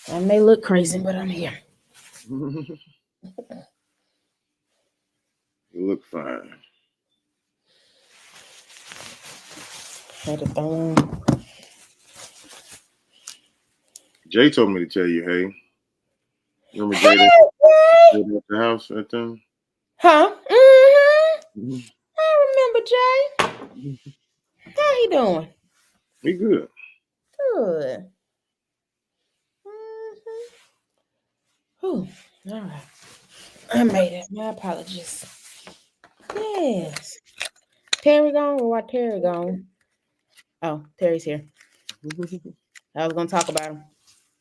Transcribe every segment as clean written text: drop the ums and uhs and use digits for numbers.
I may look crazy, but I'm here. You look fine. Had a thong. Jay told me to tell you, hey. Remember Hey, Jay that Jay! stayed at the house at them? Huh? Mm-hmm. I remember Jay. How he doing? He good. Good. Mm-hmm. Whew. All right. I made it. My apologies. Yes. Terry gone or what? Terry gone? Oh, Terry's here. I was gonna talk about him.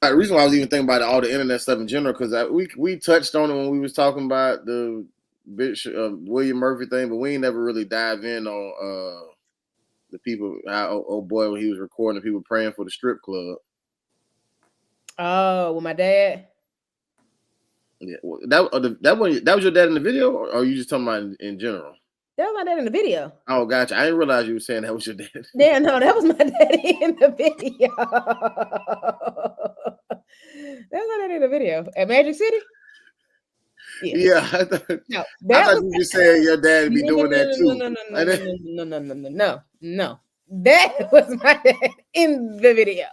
The reason why I was even thinking about all the internet stuff in general, because we touched on it when we was talking about the William Murphy thing, but we ain't never really dive in on the people. How old boy when he was recording the people praying for the strip club. Oh, with my dad. Yeah, that was your dad in the video, or are you just talking about in general? That was my dad in the video. Oh, gotcha. I didn't realize you were saying that was your dad. Yeah, no, that was my daddy in the video. That was my daddy in the video at Magic City. Yeah, I thought No, you that was were saying your dad would be doing that too. No. That was my dad in the video.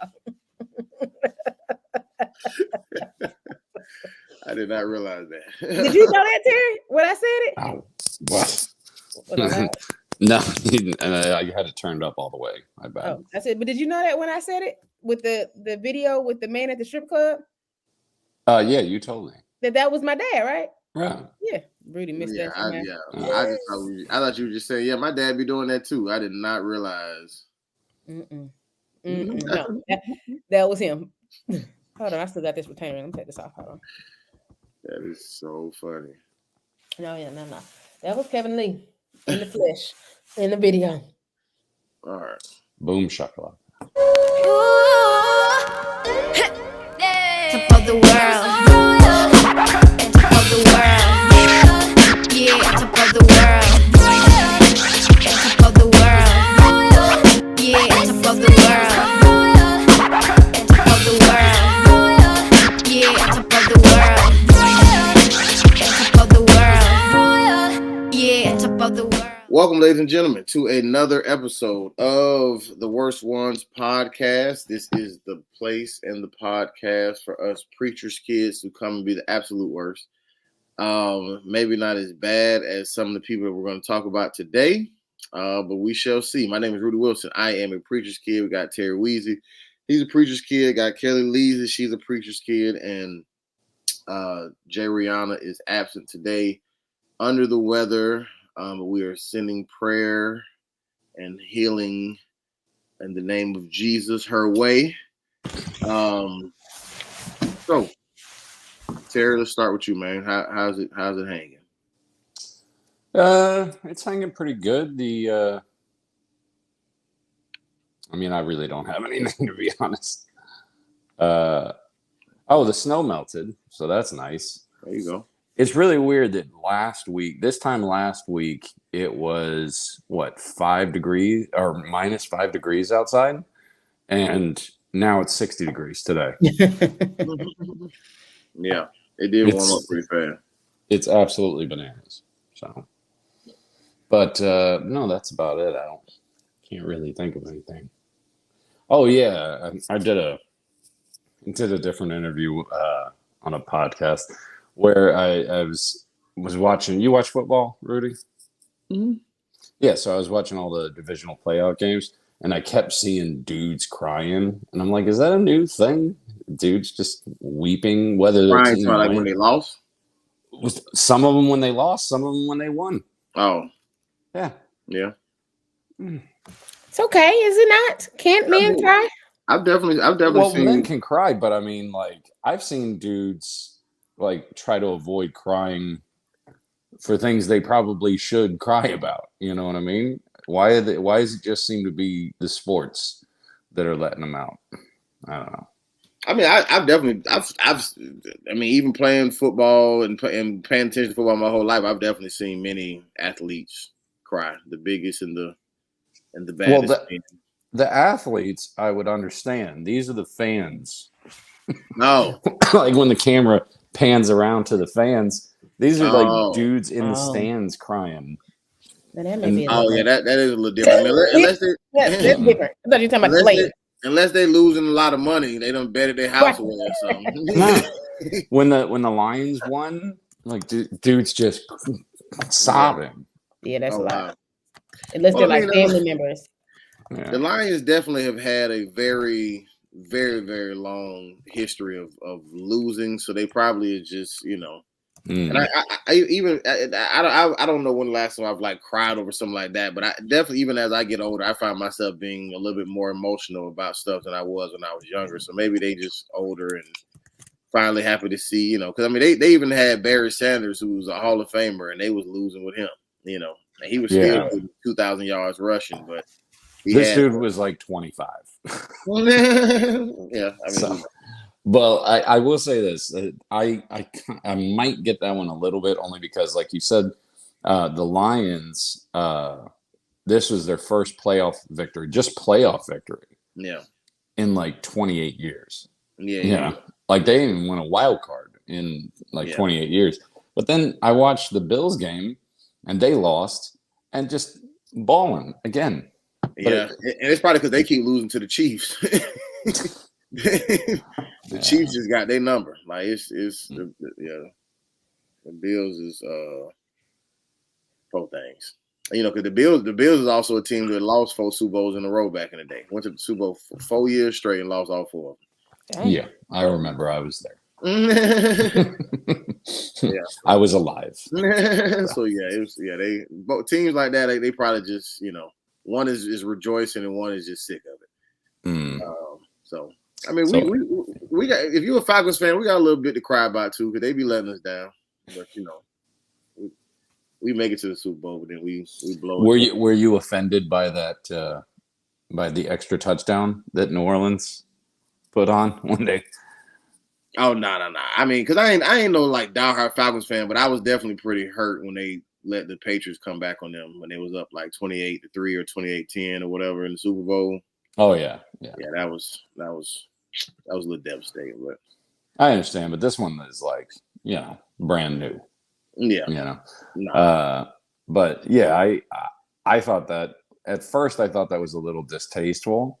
I did not realize that. Did you know that, Terry? When I said it? Oh, what? Was I loud? No, I had it turned up all the way. My bad. Oh, I said, but did you know that when I said it with the video with the man at the strip club? Yeah, you told me. That was my dad, right? Right. Yeah, Rudy missed that. I thought you were just saying, yeah, my dad be doing that too. I did not realize. No, that was him. Hold on, I still got this retainer. Let me take this off. Hold on. That is so funny. No. That was Kevin Lee in the flesh in the video. All right. Boom shakalaka. Top of the world. Top of the world. Yeah, top of the world. Top of the world. Yeah, top of the world. Top of the world. Yeah, top of the world. Top of the world. Yeah, top of the world. Welcome, ladies and gentlemen, to another episode of the Worst Ones Podcast. This is the place and the podcast for us preachers' kids who come and be the absolute worst. Maybe not as bad as some of the people that we're going to talk about today, but we shall see. My name is Rudy Wilson. I am a preacher's kid. We got Terry Weezy. He's a preacher's kid. Got Kellie Leezy. She's a preacher's kid. And Jay Rihanna is absent today, under the weather. We are sending prayer and healing in the name of Jesus her way. So, Terry, let's start with you, man. How's it hanging? It's hanging pretty good. I mean, I really don't have anything, to be honest. The snow melted, so that's nice. There you go. It's really weird that this time last week, it was, 5 degrees or minus 5 degrees outside. And now it's 60 degrees today. Yeah, it did warm up pretty fast. It's absolutely bananas. So, but no, that's about it. Can't really think of anything. Oh yeah, I did a different interview on a podcast where I was watching. You watch football, Rudy? Mm-hmm. Yeah, so I was watching all the divisional playoff games, and I kept seeing dudes crying, and I'm like, is that a new thing? Dudes just weeping, whether their team like when they lost. Some of them when they lost, some of them when they won. Oh, yeah. It's okay, is it not? Can't men cry? I've definitely seen. Men can cry, but I mean, like, I've seen dudes like try to avoid crying for things they probably should cry about. You know what I mean? Why does it just seem to be the sports that are letting them out? I don't know. I mean, I mean, even playing football and paying attention to football my whole life, I've definitely seen many athletes cry. The biggest and the baddest. Well, the athletes, I would understand. These are the fans No. Like when the camera pans around to the fans, these are like Oh. dudes in the Oh. stands crying. Now that may be a Oh little yeah, bit. that is a little different. I mean, unless they That's different. I thought you were talking about the unless players. unless they losing a lot of money, they done betted their house Right. away or something. Nah. When the Lions won, like dudes just sobbing. Yeah, that's Oh a lot. wow. Unless Well, they're I like mean, family members. Yeah. the Lions definitely have had a very, very, very long history of losing, so they probably are just, you know. And Mm. I don't know when the last time I've like cried over something like that, but I definitely, even as I get older, I find myself being a little bit more emotional about stuff than I was when I was younger. So maybe they just older and finally happy to see, you know, because I mean they even had Barry Sanders, who was a Hall of Famer, and they was losing with him, you know, and he was still Yeah. getting 2,000 yards rushing, but he This had dude was like 25. yeah, I mean, So, well, I will say this. I might get that one a little bit only because, like you said, the Lions, this was their first playoff victory, just playoff victory yeah, in like 28 years. yeah, Yeah. Like they didn't even win a wild card in like Yeah. 28 years. But then I watched the Bills game and they lost and just balling again. yeah, and it's probably because they keep losing to the Chiefs. The Chiefs just got their number. Like it's the Bills is four things. You know, because the Bills is also a team that lost 4 Super Bowls in a row back in the day. Went to the Super Bowl 4 years straight and lost all 4 of them. Yeah, I remember I was there. Yeah. I was alive. So yeah, it was they both teams like that, they probably just, you know, one is rejoicing and one is just sick of it. Mm. So I mean, we got, if you're a Falcons fan, we got a little bit to cry about too, because they be letting us down. But you know, we make it to the Super Bowl, but then we blow it. Were you offended by that by the extra touchdown that New Orleans put on one day? Oh no. I mean, because I ain't no like diehard Falcons fan, but I was definitely pretty hurt when they let the Patriots come back on them when they was up like 28-3 or 28-10 or whatever in the Super Bowl. Oh yeah. That was a little devastating, but I understand, but this one is like, you know, brand new. Yeah. You know. No. But yeah, I thought that at first I thought that was a little distasteful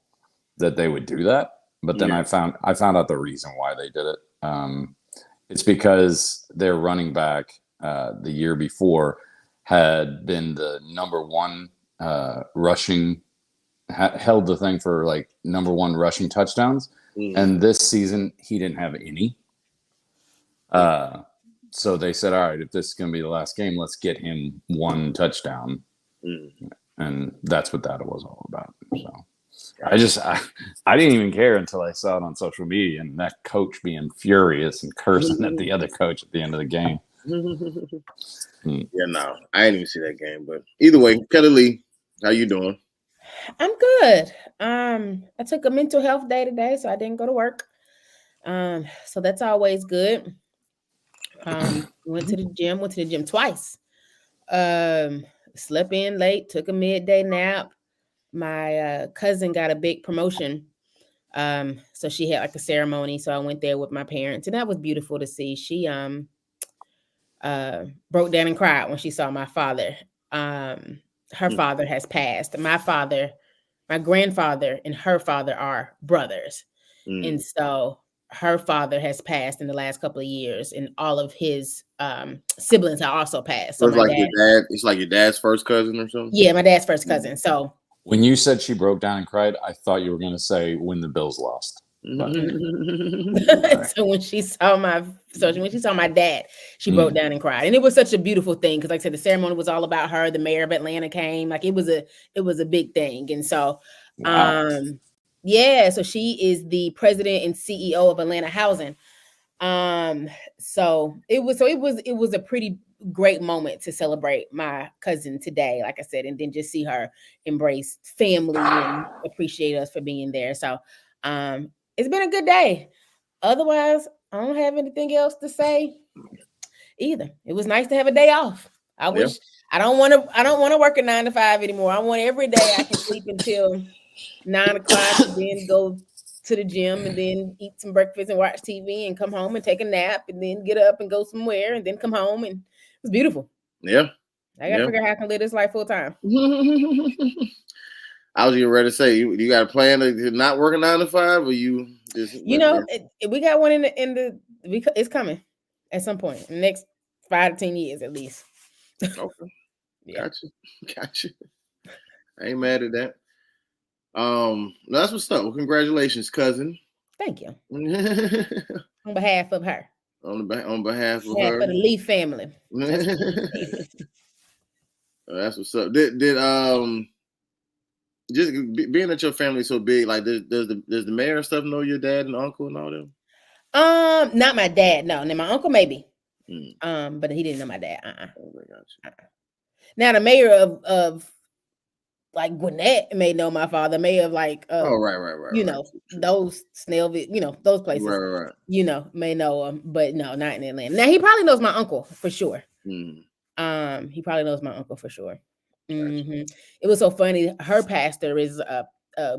that they would do that. But then I found out the reason why they did it. It's because their running back the year before had been the number one rushing, held the thing for like number one rushing touchdowns. And this season he didn't have any. So they said, all right, if this is going to be the last game, let's get him one touchdown. And that's what that was all about. So. I didn't even care until I saw it on social media and that coach being furious and cursing at the other coach at the end of the game. Yeah, no, I didn't even see that game. But either way, Kellie, how you doing? I'm good. I took a mental health day today, so I didn't go to work. So that's always good. Went to the gym twice. Slept in late, took a midday nap. My cousin got a big promotion. So she had like a ceremony. So I went there with my parents, and that was beautiful to see. She broke down and cried when she saw my father. Her father has passed. My grandfather and her father are brothers. And so her father has passed in the last couple of years, and all of his siblings have also passed. So it's my like dad, your dad. It's like your dad's first cousin or something. Yeah, my dad's first cousin. So when you said she broke down and cried, I thought you were going to say when the Bills lost. So when she saw my dad, she broke down and cried, and it was such a beautiful thing because, like I said, the ceremony was all about her. The mayor of Atlanta came, like it was a big thing, and so, so she is the president and CEO of Atlanta Housing. So it was a pretty great moment to celebrate my cousin today, like I said, and then just see her embrace family and appreciate us for being there. So, it's been a good day. Otherwise, I don't have anything else to say either. It was nice to have a day off. I wish I don't want to work a 9 to 5 anymore. I want every day I can sleep until 9 o'clock and then go to the gym and then eat some breakfast and watch TV and come home and take a nap and then get up and go somewhere and then come home, and it was beautiful. Yeah. I gotta figure out how I can live this life full time. I was getting ready to say, you got a plan to not work a 9 to 5, or you just we got one it's coming at some point in the next 5 to 10 years at least. Okay. Yeah. Gotcha. I ain't mad at that. That's what's up. Well, congratulations, cousin. Thank you. On behalf of her. On behalf of the Lee family. That's what's up. Did just being that your family's so big, like does the mayor and stuff know your dad and uncle and all them? Not my dad. No, and my uncle maybe. But he didn't know my dad. Now the mayor of like Gwinnett may know my father. Mayor of like right. You know those Snellville, you know those places. Right. You know may know him, but no, not in Atlanta. Now he probably knows my uncle for sure. He probably knows my uncle for sure. Gotcha. It was so funny. Her pastor is a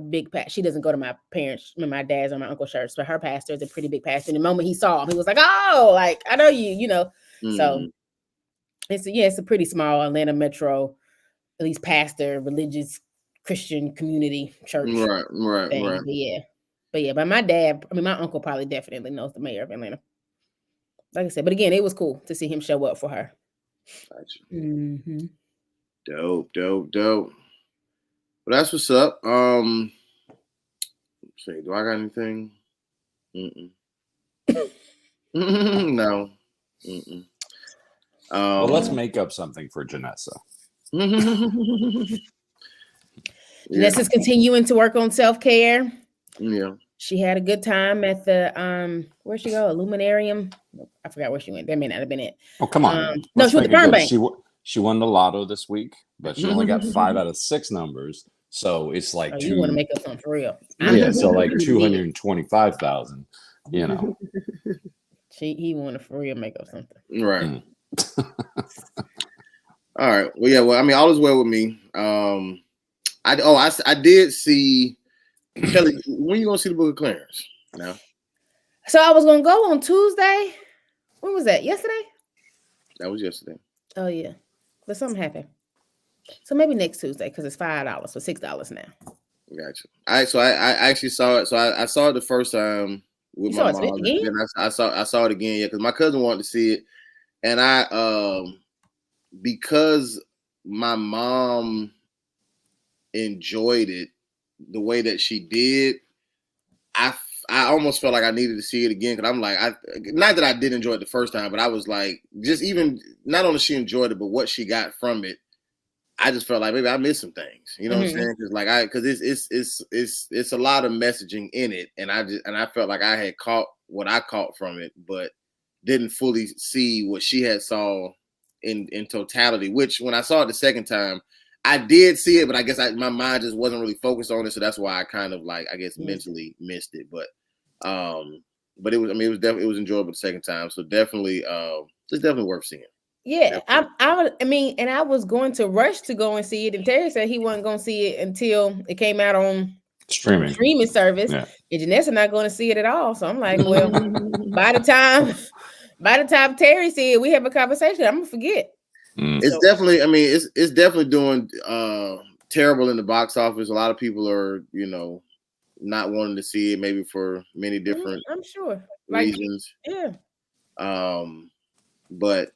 big pastor. She doesn't go to my parents, my dad's or my uncle's church, but her pastor is a pretty big pastor. And the moment he saw him, he was like, "Oh, like I know you," you know. So it's a pretty small Atlanta metro, at least pastor, religious Christian community church. Right. Thing. But my dad, my uncle probably definitely knows the mayor of Atlanta. Like I said, but again, it was cool to see him show up for her. Gotcha. Dope. Well, that's what's up. Let's see, do I got anything? No. Well, let's make up something for Janessa. Janessa's continuing to work on self-care. Yeah. She had a good time at the where'd she go? Illuminarium. I forgot where she went. That may not have been it. Oh, come on. No, she went to Burn Bank. She won the lotto this week, but she only got 5 out of 6 numbers. So it's like you want to make up something for real. Yeah, so like 225,000, you know. He wanted for real make up something. Right. All right. Well, yeah, I mean, all is well with me. I did see Kellie, when you gonna see the Book of Clarence? No. So I was gonna go on Tuesday. When was that? Yesterday? That was yesterday. Oh yeah. But something happened. So maybe next Tuesday, because it's $5, so $6 now. Gotcha. I actually saw it. So I saw it the first time with my mom. Then I saw it again, because my cousin wanted to see it. And I because my mom enjoyed it the way that she did, I almost felt like I needed to see it again, because I'm like, not that I did enjoy it the first time, but I was like, just even not only she enjoyed it, but what she got from it, I just felt like maybe I missed some things. You know what I'm saying? Because it's a lot of messaging in it, and I felt like I had caught what I caught from it, but didn't fully see what she had saw in totality. Which when I saw it the second time, I did see it, but I guess my mind just wasn't really focused on it, so that's why I kind of like, I guess, mentally missed it. But it was, it was enjoyable the second time, so definitely, it's definitely worth seeing. Yeah, I was going to rush to go and see it, and Terry said he wasn't going to see it until it came out on streaming service, and Janessa not going to see it at all. So I'm like, well, by the time Terry see it, we have a conversation, I'm gonna forget. It's definitely, it's definitely doing terrible in the box office. A lot of people are, not wanting to see it, maybe for many different, I'm sure, reasons. But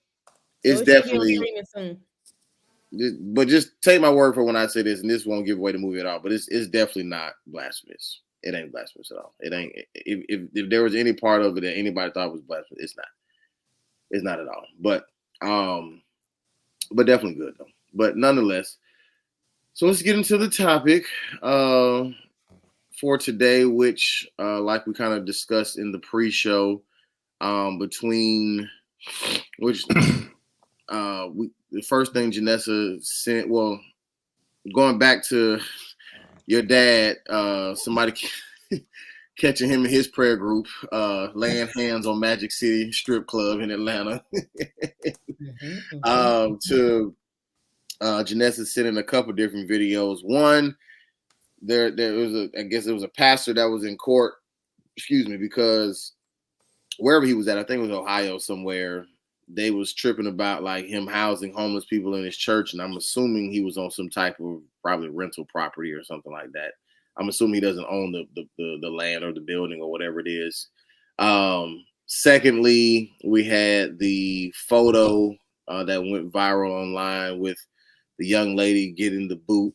it's so definitely. But just take my word for when I say this, and this won't give away the movie at all. But it's definitely not blasphemous. It ain't blasphemous at all. It ain't. If there was any part of it that anybody thought was blasphemous, it's not. It's not at all. But definitely good though. But nonetheless, so let's get into the topic for today, which, like we kind of discussed in the pre-show, between which. The first thing Janessa sent, well, going back to your dad, somebody catching him in his prayer group, laying hands on Magic City Strip Club in Atlanta, to Janessa sending a couple different videos. One, there was it was a pastor that was in court excuse me, because wherever he was at, I think it was Ohio somewhere, they was tripping about like him housing homeless people in his church, and I'm assuming he was on some type of probably rental property or something like that. I'm assuming he doesn't own the land or the building or whatever it is. Secondly, we had the photo that went viral online with the young lady getting the boot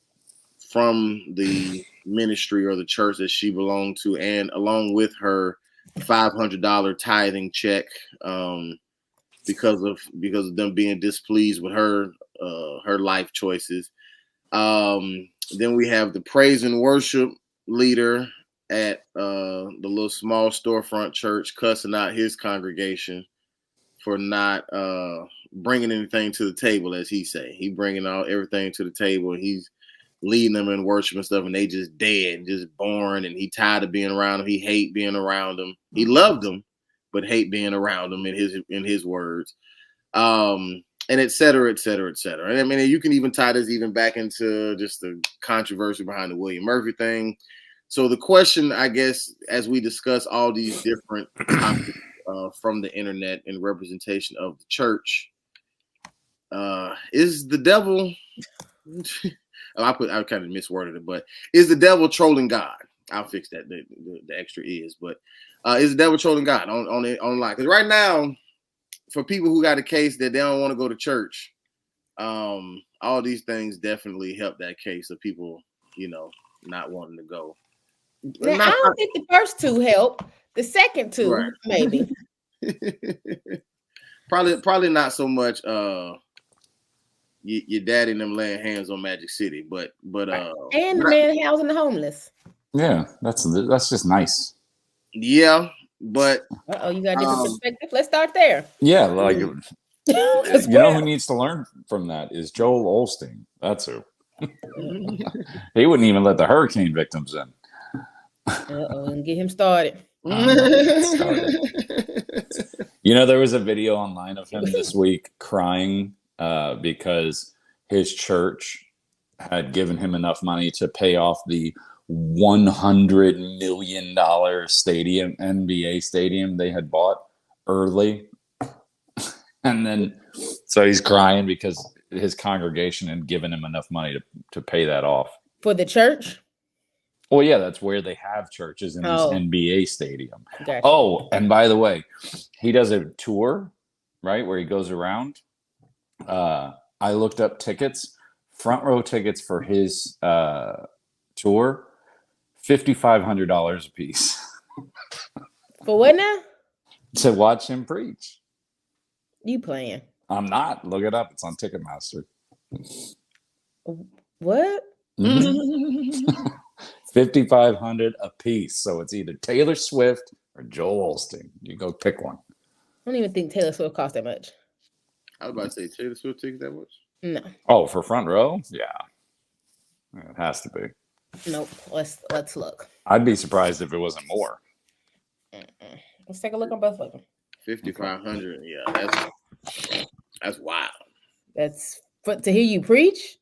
from the ministry or the church that she belonged to, and along with her $500 tithing check, because of them being displeased with her life choices. Then we have the praise and worship leader at the little small storefront church cussing out his congregation for not bringing anything to the table, as he say. He bringing everything to the table, and he's leading them in worship and stuff, and they just dead, just boring, and he tired of being around them. He hate being around them. He loved them, but hate being around them, in his words. And et cetera, et cetera, et cetera. And I mean, you can even tie this even back into just the controversy behind the William Murphy thing. So the question, I guess, as we discuss all these different topics from the internet and representation of the church, is the devil? I kind of misworded it, but is the devil trolling God? I'll fix that. The extra is, but is the devil trolling God online? Because right now, for people who got a case that they don't want to go to church, all these things definitely help that case of people, not wanting to go. Now, I don't think the first two help. The second two, right. Maybe. probably not so much. Your daddy and them laying hands on Magic City, but and the man housing the homeless. Yeah, that's just nice. Yeah, but you got a different perspective. Let's start there. Yeah, like you know who needs to learn from that is Joel Osteen. That's who. He wouldn't even let the hurricane victims in. And get him started. There was a video online of him this week crying because his church had given him enough money to pay off the $100 million stadium, NBA stadium they had bought early. And then, so he's crying because his congregation had given him enough money to pay that off. For the church? Well, yeah, that's where they have churches, in this NBA stadium. Gotcha. Oh, and by the way, he does a tour, right, where he goes around. I looked up tickets, front row tickets for his tour, $5,500 a piece. For what now? To watch him preach. You playing? I'm not. Look it up. It's on Ticketmaster. What? $5,500 a piece. So it's either Taylor Swift or Joel Osteen. You go pick one. I don't even think Taylor Swift cost that much. I was about to say Taylor Swift tickets that much? No. Oh, for front row? Yeah. It has to be. Nope. Let's look. I'd be surprised if it wasn't more. Let's take a look on both of them. 5,500. Yeah, that's wild. That's to hear you preach.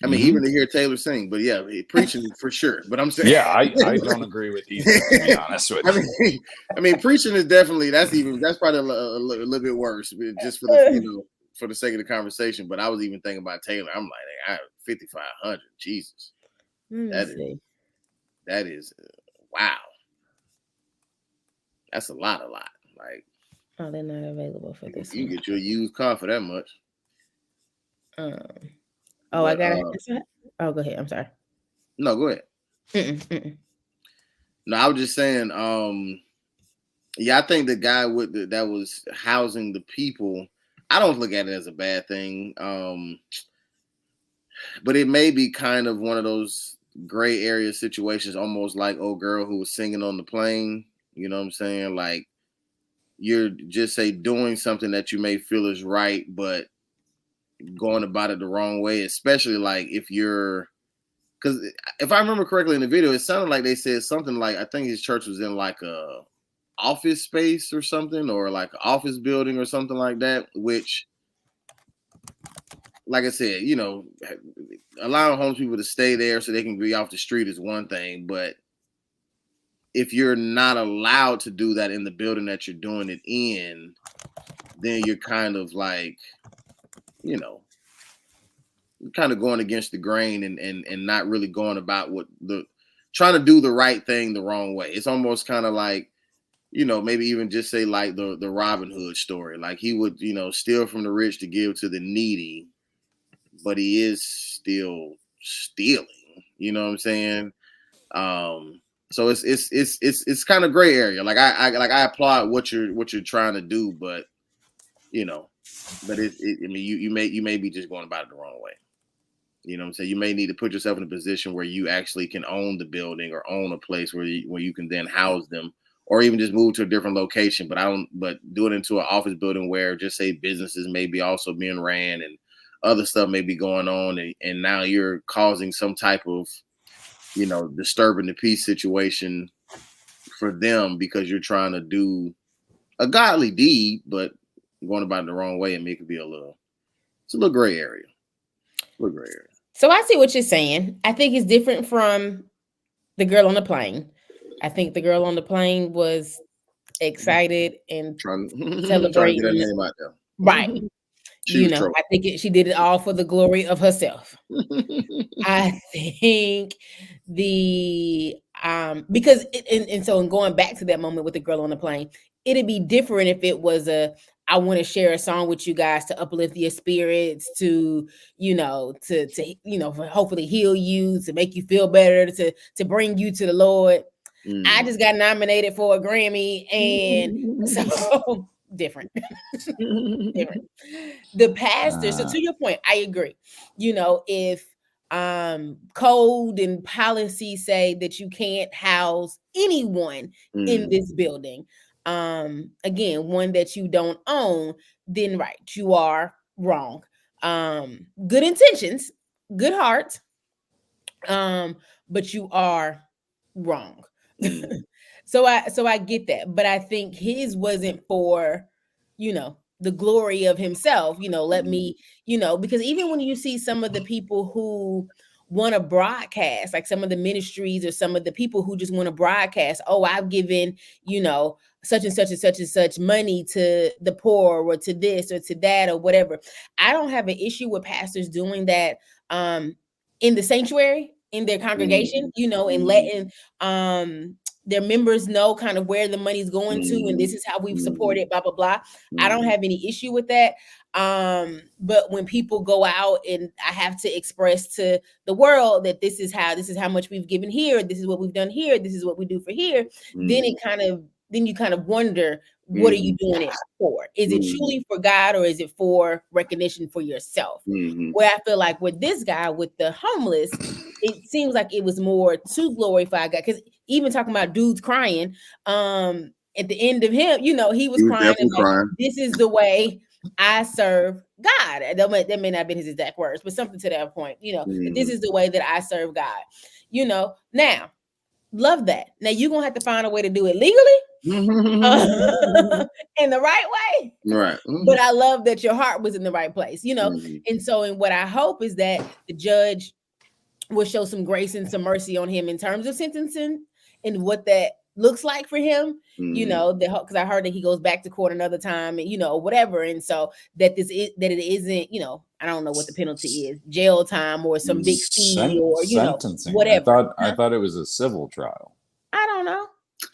I mean, even to hear Taylor sing, but yeah, preaching for sure. But I'm saying, yeah, I don't agree with either. To be honest with you, I mean, preaching is definitely that's probably a little bit worse, just for the for the sake of the conversation. But I was even thinking about Taylor. I'm like, 5,500, Jesus, that is wow. That's a lot. Like, oh, they're not available for this. You can get you a used car for that much. I got it. Oh, go ahead. I'm sorry. No, go ahead. No, I was just saying. Yeah, I think the guy that was housing the people, I don't look at it as a bad thing. But it may be kind of one of those gray area situations, almost like old girl who was singing on the plane. You know what I'm saying? Like, you're just doing something that you may feel is right, but going about it the wrong way, especially like because if I remember correctly in the video, it sounded like they said something like, I think his church was in like a office space or something, or like an office building or something like that, which, like I said, allowing homeless people to stay there so they can be off the street is one thing, but if you're not allowed to do that in the building that you're doing it in, then you're kind of like, you know, kind of going against the grain and not really going about trying to do the right thing the wrong way. It's almost kind of like, you know, maybe even just say like the Robin Hood story. Like he would, you know, steal from the rich to give to the needy, but he is still stealing. You know what I'm saying? So it's kind of gray area. Like I applaud what you're trying to do, but you know, but I mean, you may be just going about it the wrong way. You know what I'm saying? You may need to put yourself in a position where you actually can own the building or own a place where you can then house them, or even just move to a different location. But do it into an office building where just say businesses may be also being ran and other stuff may be going on, and now you're causing some type of, you know, disturbing the peace situation for them because you're trying to do a godly deed, but going about it the wrong way, and make it be it's a little gray area. So I see what you're saying. I think it's different from the girl on the plane. I think the girl on the plane was excited and trying to get celebrating. that name out there. Right. You know, I think she did it all for the glory of herself. I think because so in going back to that moment with the girl on the plane, it'd be different if it was I want to share a song with you guys to uplift your spirits, to hopefully heal you, to make you feel better, to bring you to the Lord. I just got nominated for a Grammy, and so different. Different. The pastor. So to your point, I agree. You know, if code and policy say that you can't house anyone in this building, again, one that you don't own, then right, you are wrong. Good intentions, good heart, but you are wrong. So I get that, but I think his wasn't for, you know, the glory of himself, you know, let me, you know, because even when you see some of the people who want to broadcast, like some of the ministries or some of the people who just want to broadcast, oh, I've given, you know, such and such and such and such money to the poor or to this or to that or whatever. I don't have an issue with pastors doing that in the sanctuary, in their congregation, you know, and letting their members know kind of where the money's going to, and this is how we've supported, blah, blah, blah. I don't have any issue with that. But when people go out and I have to express to the world that this is how much we've given here, this is what we've done here, this is what we do for here, then you kind of wonder, what are you doing it for? Is it truly for God, or is it for recognition for yourself? Where I feel like with this guy, with the homeless, it seems like it was more to glorify God. Because even talking about dudes crying, at the end of him, you know, he was crying. Like, this is the way I serve God. That may not have been his exact words, but something to that point, you know, that this is the way that I serve God. You know, now, love that. Now you're gonna have to find a way to do it legally. In the right way, right? But I love that your heart was in the right place, you know. And so, and what I hope is that the judge will show some grace and some mercy on him in terms of sentencing and what that looks like for him, you know, because I heard that he goes back to court another time, and you know, whatever. And so that it isn't, you know, I don't know what the penalty is, jail time or some big fee or you know, whatever. I thought it was a civil trial. I don't know.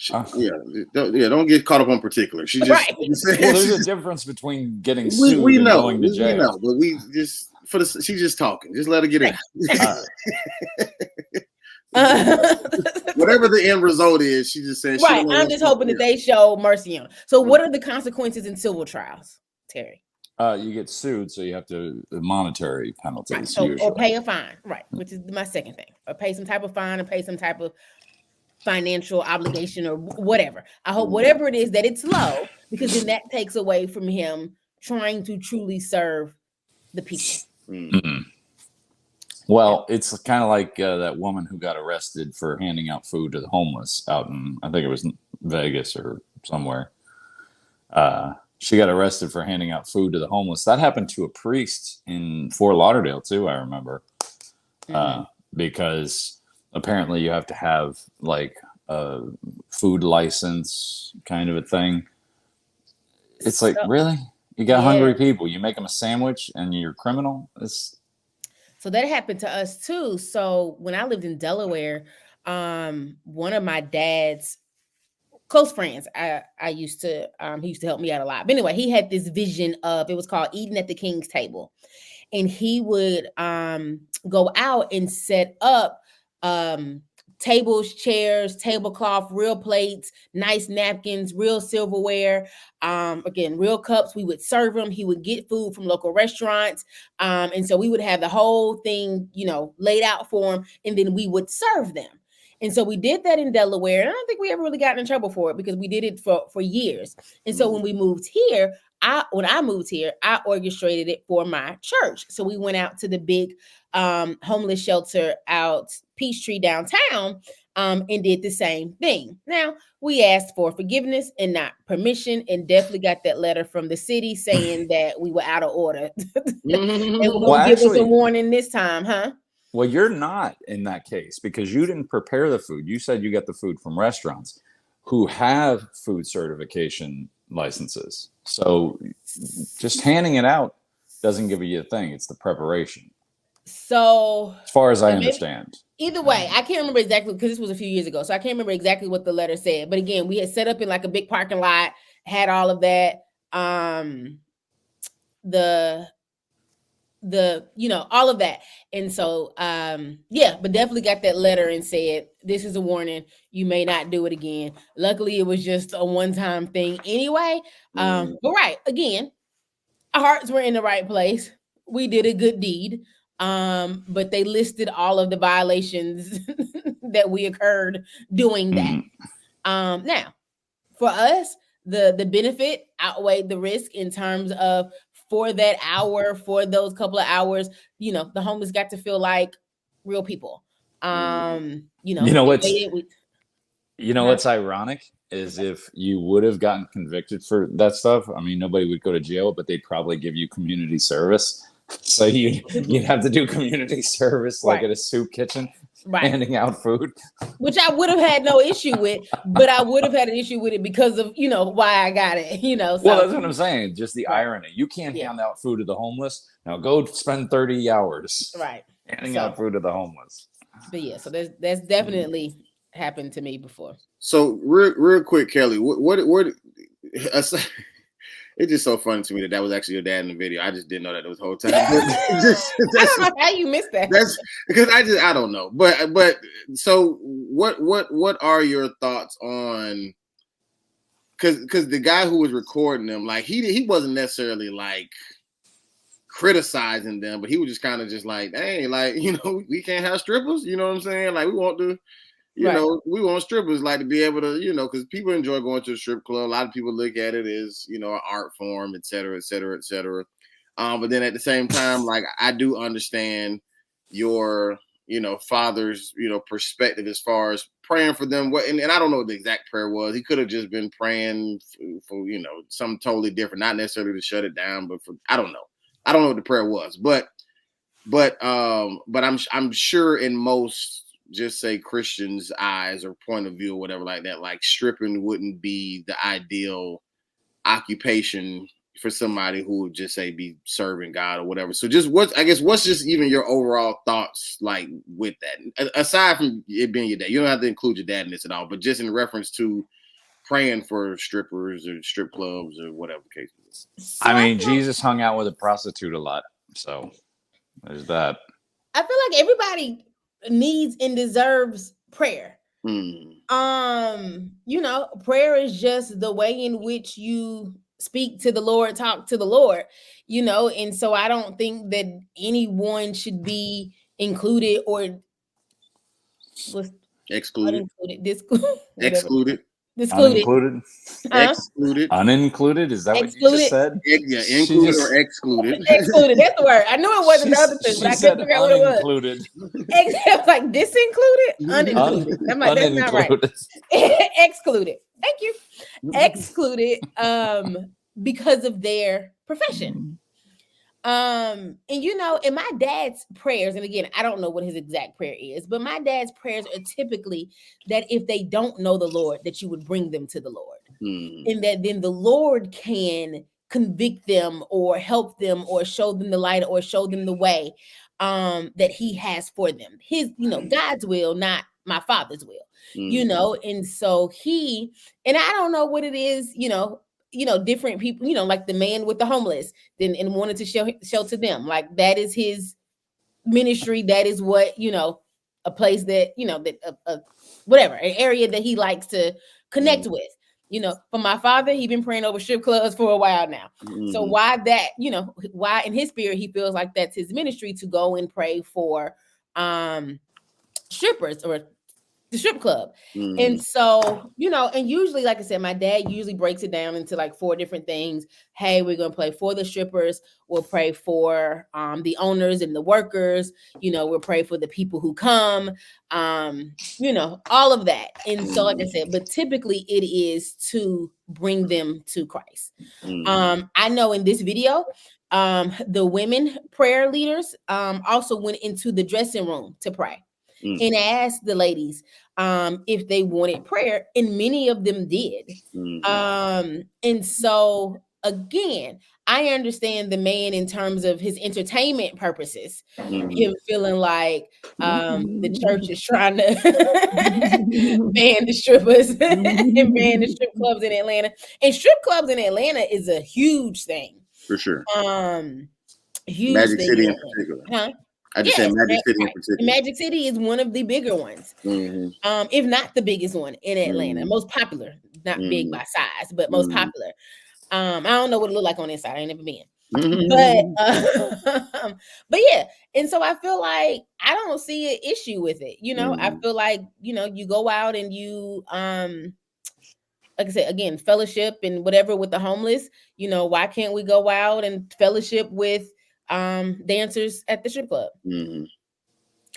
Don't get caught up on particulars. She just right. Well, there's a difference between getting sued and going to jail. We know, but we just she's just talking. Just let her get in. Whatever the end result is, she just said. Right. I'm just hoping that they show mercy on. So, what are the consequences in civil trials, Terry? You get sued, so you have to monetary penalties, right. So, or pay a fine, right? Which is my second thing, or pay some type of fine, or pay some type of financial obligation, or whatever. I hope whatever it is that it's low, because then that takes away from him trying to truly serve the people. Well, it's kind of like that woman who got arrested for handing out food to the homeless out in, I think it was Vegas or somewhere. She got arrested for handing out food to the homeless. That happened to a priest in Fort Lauderdale too, I remember. Because apparently you have to have like food license kind of a thing. It's like, So- really? You got Yeah. hungry people. You make them a sandwich and you're a criminal? So that happened to us too. So when I lived in Delaware, one of my dad's close friends, I used to, he used to help me out a lot. But anyway, he had this vision of, it was called Eating at the King's Table. And he would go out and set up tables, chairs, tablecloth, real plates, nice napkins, real silverware, again, real cups. We would serve him. He would get food from local restaurants. And so we would have the whole thing, laid out for him, and then we would serve them. And so we did that in Delaware. And I don't think we ever really got in trouble for it because we did it for years. And so when we moved here, when I moved here, I orchestrated it for my church. So we went out to the big homeless shelter out Peachtree downtown and did the same thing. Now, we asked for forgiveness and not permission, and definitely got that letter from the city saying that we were out of order. They were going to give us a warning this time, huh? Well, you're not in that case because you didn't prepare the food. You said you got the food from restaurants who have food certification licenses. So just handing it out doesn't give you a thing. It's the preparation. So as far as I understand. Either way, I can't remember exactly because this was a few years ago. So I can't remember exactly what the letter said. But again, we had set up in like a big parking lot, had all of that. All of that. And so, but definitely got that letter and said, this is a warning. You may not do it again. Luckily, it was just a one-time thing anyway. But right, again, our hearts were in the right place. We did a good deed. But they listed all of the violations that we occurred doing that. Now, for us, the benefit outweighed the risk in terms of for that hour, for those couple of hours, the homeless got to feel like real people. What's ironic is if you would have gotten convicted for that stuff, I mean, nobody would go to jail, but they'd probably give you community service. So you'd have to do community service like at a soup kitchen, handing out food. Which I would have had no issue with, but I would have had an issue with it because of, why I got it, So. Well, that's what I'm saying. Just the irony. You can't hand out food to the homeless. Now go spend 30 hours handing out food to the homeless. But yeah, so that's definitely happened to me before. So real quick, Kellie, what it's just so funny to me that was actually your dad in the video. I just didn't know that the whole time. I don't know how you missed that. That's because I don't know. But so what are your thoughts on? Because the guy who was recording them, like he wasn't necessarily like criticizing them, but he was just kind of just like, hey, like we can't have strippers. You know what I'm saying? Like we want to. We want strippers like to be able to, because people enjoy going to a strip club. A lot of people look at it as, an art form, et cetera, et cetera, et cetera. But then at the same time, like I do understand your, father's, perspective as far as praying for them. And I don't know what the exact prayer was. He could have just been praying for something totally different, not necessarily to shut it down, but I don't know. I don't know what the prayer was, but I'm sure in most, just say Christians' eyes or point of view or whatever like that, like stripping wouldn't be the ideal occupation for somebody who would just say be serving God or whatever. So just what's just even your overall thoughts like with that, aside from it being your dad? You don't have to include your dad in this at all, but just in reference to praying for strippers or strip clubs or whatever the case is. I mean, Jesus hung out with a prostitute a lot, so there's that. I feel like everybody needs and deserves prayer. Prayer is just the way in which you speak to the Lord, talk to the Lord, and so I don't think that anyone should be included or excluded. Excluded. Excluded. Unincluded. Is that what you just said? Yeah, included or excluded. Excluded. That's the word. I knew it wasn't the other thing, but I couldn't figure out what it was. Except like disincluded, unincluded. I'm like, that's not right. Excluded. Thank you. Excluded because of their profession. And in my dad's prayers, and again, I don't know what his exact prayer is, but my dad's prayers are typically that if they don't know the Lord, that you would bring them to the Lord. And that then the Lord can convict them or help them or show them the light or show them the way that he has for them. His, God's will, not my father's will, and so and I don't know what it is, different people, like the man with the homeless then and wanted to shelter them. Like that is his ministry. That is what, a place that, whatever, an area that he likes to connect with. For my father, he's been praying over strip clubs for a while now. So why that, why in his spirit, he feels like that's his ministry to go and pray for strippers or the strip club. And so, and usually, like I said, my dad usually breaks it down into like 4 different things. Hey, we're going to pray for the strippers. We'll pray for the owners and the workers. We'll pray for the people who come, all of that. And so, like I said, but typically it is to bring them to Christ. I know in this video, the women prayer leaders also went into the dressing room to pray. And asked the ladies if they wanted prayer, and many of them did. And so again, I understand the man in terms of his entertainment purposes, him feeling like the church is trying to ban the strippers and ban the strip clubs in Atlanta. And strip clubs in Atlanta is a huge thing. For sure. Huge Magic thing City in particular. Huh? I just said Magic City in particular. Magic City is one of the bigger ones, if not the biggest one in Atlanta. Most popular, not big by size, but most popular. I don't know what it looked like on the inside. I ain't never been. But yeah, and so I feel like I don't see an issue with it. I feel like you go out and you like I said, again, fellowship and whatever with the homeless. Why can't we go out and fellowship with dancers at the strip club? And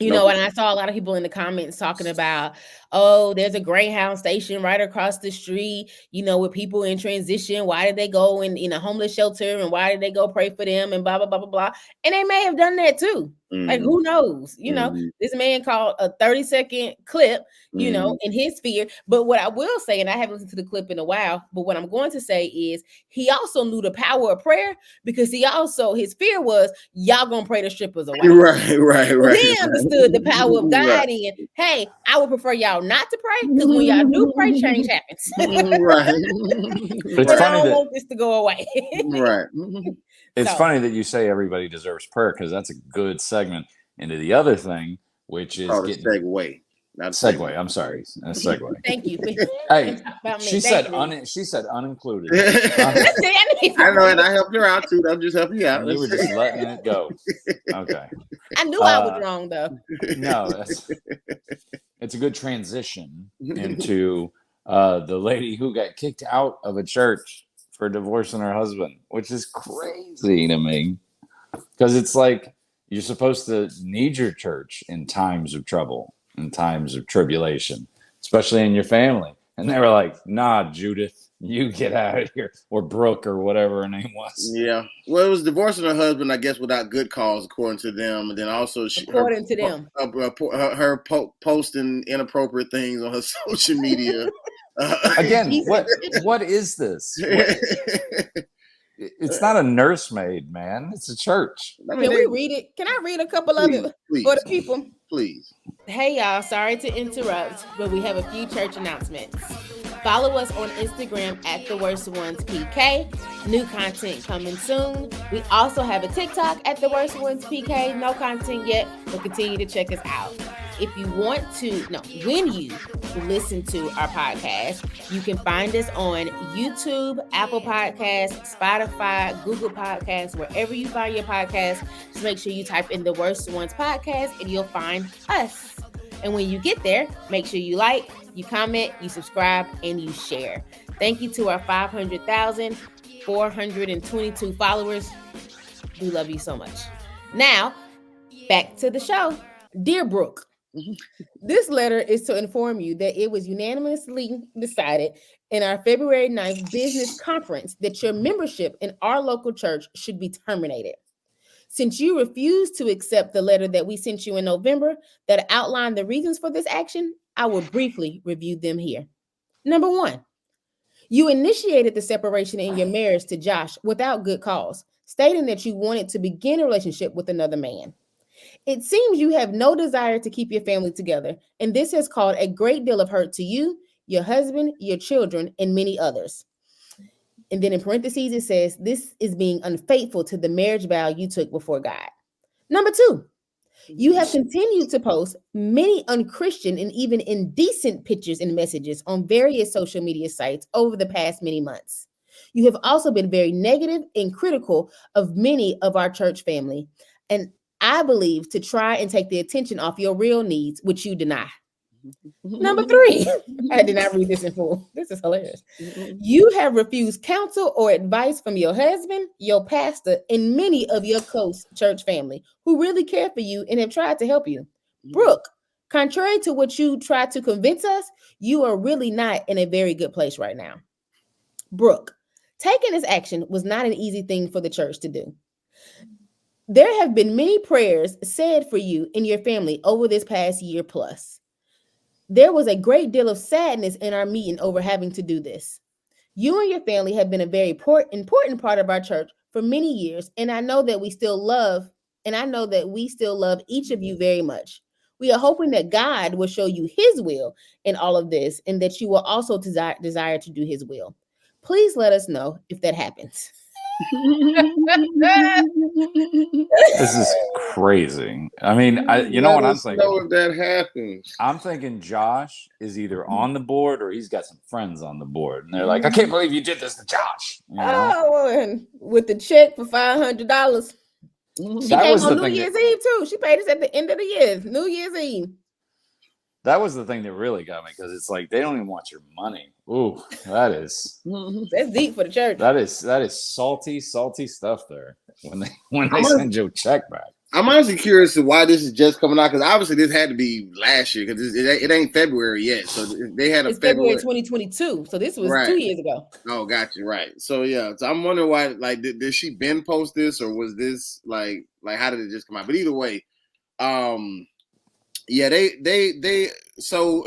I saw a lot of people in the comments talking about, oh, there's a Greyhound station right across the street, with people in transition. Why did they go in a homeless shelter, and why did they go pray for them, and blah, blah, blah, blah, blah. And they may have done that too. Like, who knows? This man called a 30-second clip, in his sphere. But what I will say, and I haven't listened to the clip in a while, but what I'm going to say is he also knew the power of prayer, because his fear was y'all gonna pray the strippers away. Right. He understood the power of God, and hey, I would prefer y'all not to pray, because when y'all do pray, change happens. It's But I funny don't that want this to go away. Right. it's funny that you say everybody deserves prayer, because that's a good segment into the other thing, which is getting segue. Not segue. I'm sorry, a segue. Thank you. Hey, she said unincluded. I know, and I helped her out too. I'm just helping you out. You were just letting it go. Okay. I knew I was wrong though. No, it's a good transition into the lady who got kicked out of a church for divorcing her husband, which is crazy to me, because it's like you're supposed to need your church in times of trouble, in times of tribulation, especially in your family. And they were like, nah, Judith, you get out of here. Or Brooke, or whatever her name was. Yeah. Well, it was divorcing her husband, I guess, without good cause, according to them. And then also her posting inappropriate things on her social media. Again, what is this? It's not a nursemaid, man. It's a church. Can we read it? Can I read a couple of it for the people? Please. Hey, y'all. Sorry to interrupt, but we have a few church announcements. Follow us on Instagram at TheWorstOnesPK. New content coming soon. We also have a TikTok at TheWorstOnesPK. No content yet, but continue to check us out. If you want to, when you listen to our podcast, you can find us on YouTube, Apple Podcasts, Spotify, Google Podcasts, wherever you find your podcast. Just make sure you type in The Worst Ones Podcast and you'll find us. And when you get there, make sure you like, you comment, you subscribe, and you share. Thank you to our 500,422 followers. We love you so much. Now, back to the show. Dear Brooke, this letter is to inform you that it was unanimously decided in our February 9th business conference that your membership in our local church should be terminated. Since you refused to accept the letter that we sent you in November that outlined the reasons for this action, I will briefly review them here. Number 1, you initiated the separation in your marriage to Josh without good cause, stating that you wanted to begin a relationship with another man. It seems you have no desire to keep your family together, and this has caused a great deal of hurt to you, your husband, your children, and many others. And then in parentheses, it says, this is being unfaithful to the marriage vow you took before God. Number 2, you have continued to post many unchristian and even indecent pictures and messages on various social media sites over the past many months. You have also been very negative and critical of many of our church family, and I believe to try and take the attention off your real needs, which you deny. Number 3, I did not read this in full. This is hilarious. You have refused counsel or advice from your husband, your pastor, and many of your close church family who really care for you and have tried to help you. Brooke, contrary to what you tried to convince us, you are really not in a very good place right now. Brooke, taking this action was not an easy thing for the church to do. There have been many prayers said for you and your family over this past year plus. There was a great deal of sadness in our meeting over having to do this. You and your family have been a very important part of our church for many years, and I know that we still love each of you very much. We are hoping that God will show you his will in all of this, and that you will also desire to do his will. Please let us know if that happens. This is crazy. I mean, you know Let what I'm us thinking? know if that happens. I'm thinking Josh is either on the board or he's got some friends on the board, and they're like, "I can't believe you did this to Josh." You know? Oh, and with the check for $500. She That came was on the New thing Year's Eve too. She paid us at the end of the year, New Year's Eve. That was the thing that really got me, because it's like they don't even want your money. Ooh, that's deep for the church. That is salty stuff there when they send you a check back. I'm honestly curious to why this is just coming out, because obviously this had to be last year, because it ain't February yet. So they had it's February 2022. So this was 2 years ago. Oh, got you, right. So yeah, so I'm wondering why. Like, did she been post this, or was this like how did it just come out? But either way, yeah, they so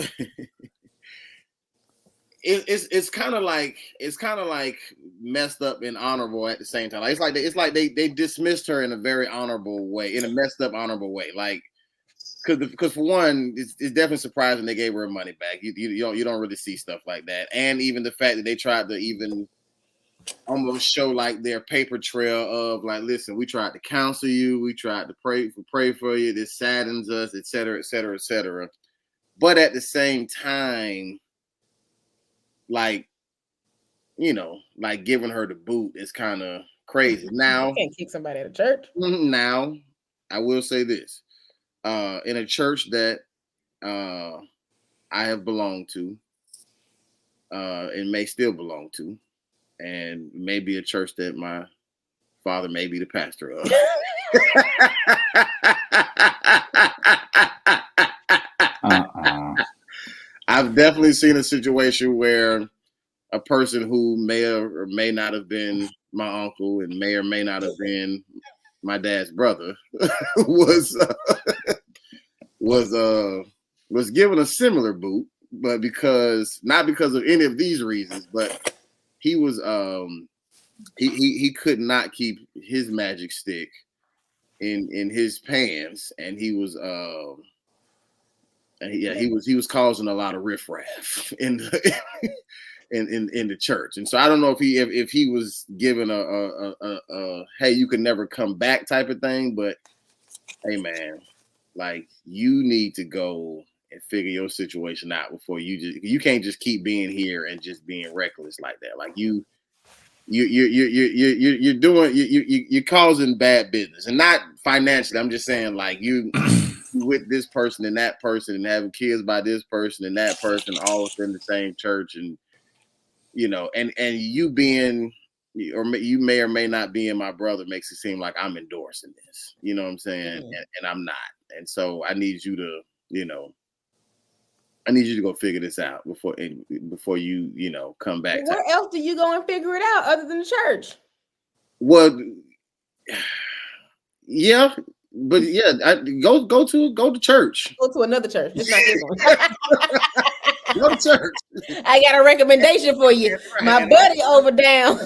it's kind of like messed up and honorable at the same time. Like, it's like they dismissed her in a very honorable way, in a messed up honorable way. Like, because for one, it's definitely surprising they gave her money back. You don't really see stuff like that, and even the fact that they tried to even almost show like their paper trail of like, listen, we tried to counsel you, we tried to pray for you, this saddens us, etc., etc., etc. But at the same time, like, you know, like giving her the boot is kind of crazy. Now, you can't kick somebody out of church. Now, I will say this: in a church that I have belonged to, and may still belong to, and maybe a church that my father may be the pastor of. I've definitely seen a situation where a person who may or may not have been my uncle and may or may not have been my dad's brother was given a similar boot, but not because of any of these reasons, but he was he could not keep his magic stick in his pants, and he was he was causing a lot of riffraff in the church. And so I don't know if he was given a hey, you can never come back type of thing, but hey man, like, you need to go and figure your situation out before you can't just keep being here and just being reckless like that. Like, you're causing bad business, and not financially. I'm just saying, like, you with this person and that person and having kids by this person and that person all within the same church, and you know, and you being, or you may or may not be in my brother, makes it seem like I'm endorsing this. You know what I'm saying? Mm-hmm. And I'm not. And so I need you to, go figure this out before you come back. Where else do you go and figure it out other than the church? Well, Yeah, but yeah, go to church. Go to another church. It's not this one. Go to church. I got a recommendation for you. Right. My And buddy over down.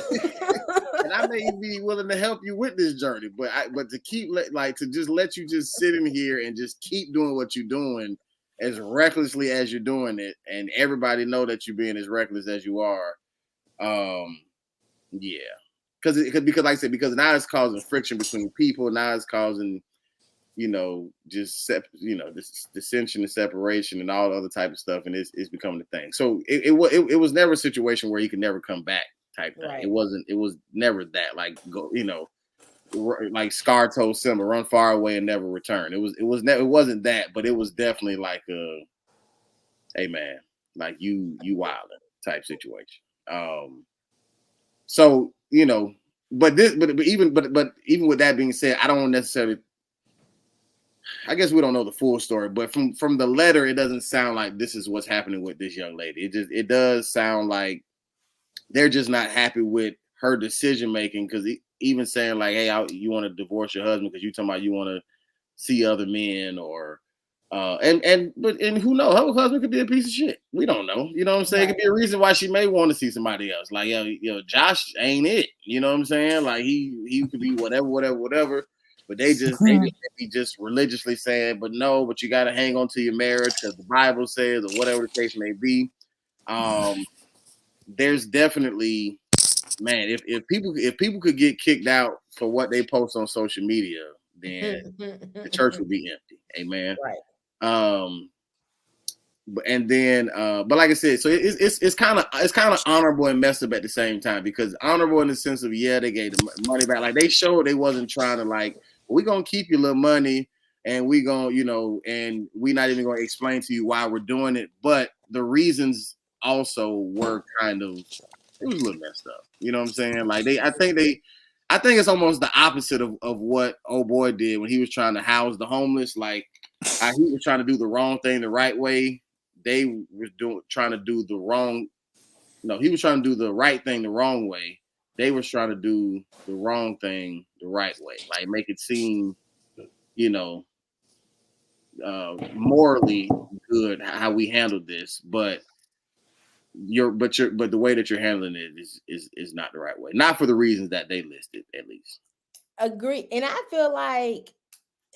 and I may be willing to help you with this journey, but to keep to just let you just sit in here and just keep doing what you're doing as recklessly as you're doing it, and everybody know that you're being as reckless as you are. Yeah, because like I said, because now it's causing friction between people. Now it's causing, just this dissension and separation and all the other type of stuff, and it's becoming a thing. So it was never a situation where he could never come back type thing. Right. It was never that, like, go, like Scar told Simba, run far away and never return. It wasn't that, but it was definitely like a, hey man, like you wildin' type situation. So but even with that being said, I don't necessarily. I guess we don't know the full story, but from the letter, it doesn't sound like this is what's happening with this young lady. It does sound like they're just not happy with her decision making, because even saying like, hey, you want to divorce your husband because you talking about you want to see other men, or and who knows, her husband could be a piece of shit. We don't know. You know what I'm saying? Right. It could be a reason why she may want to see somebody else. Like, Josh ain't it. You know what I'm saying? Like he could be whatever. But they just religiously saying, but no, but you got to hang on to your marriage because the Bible says, or whatever the case may be. There's definitely, man, if people could get kicked out for what they post on social media, then the church would be empty. Amen. Right. But like I said, so it's kind of honorable and messed up at the same time, because honorable in the sense of, they gave the money back. Like, they showed they wasn't trying to, like, we're gonna keep your little money and we gonna, and we're not even gonna explain to you why we're doing it. But the reasons also were kind of, it was a little messed up. You know what I'm saying? Like, I think it's almost the opposite of what old boy did when he was trying to house the homeless. Like, he was trying to do the wrong thing the right way. They were trying to do the wrong. No, he was trying to do the right thing the wrong way. They were trying to do the wrong thing the right way. Like, make it seem, morally good how we handled this, but the way that you're handling it is not the right way. Not for the reasons that they listed, at least. Agree. And I feel like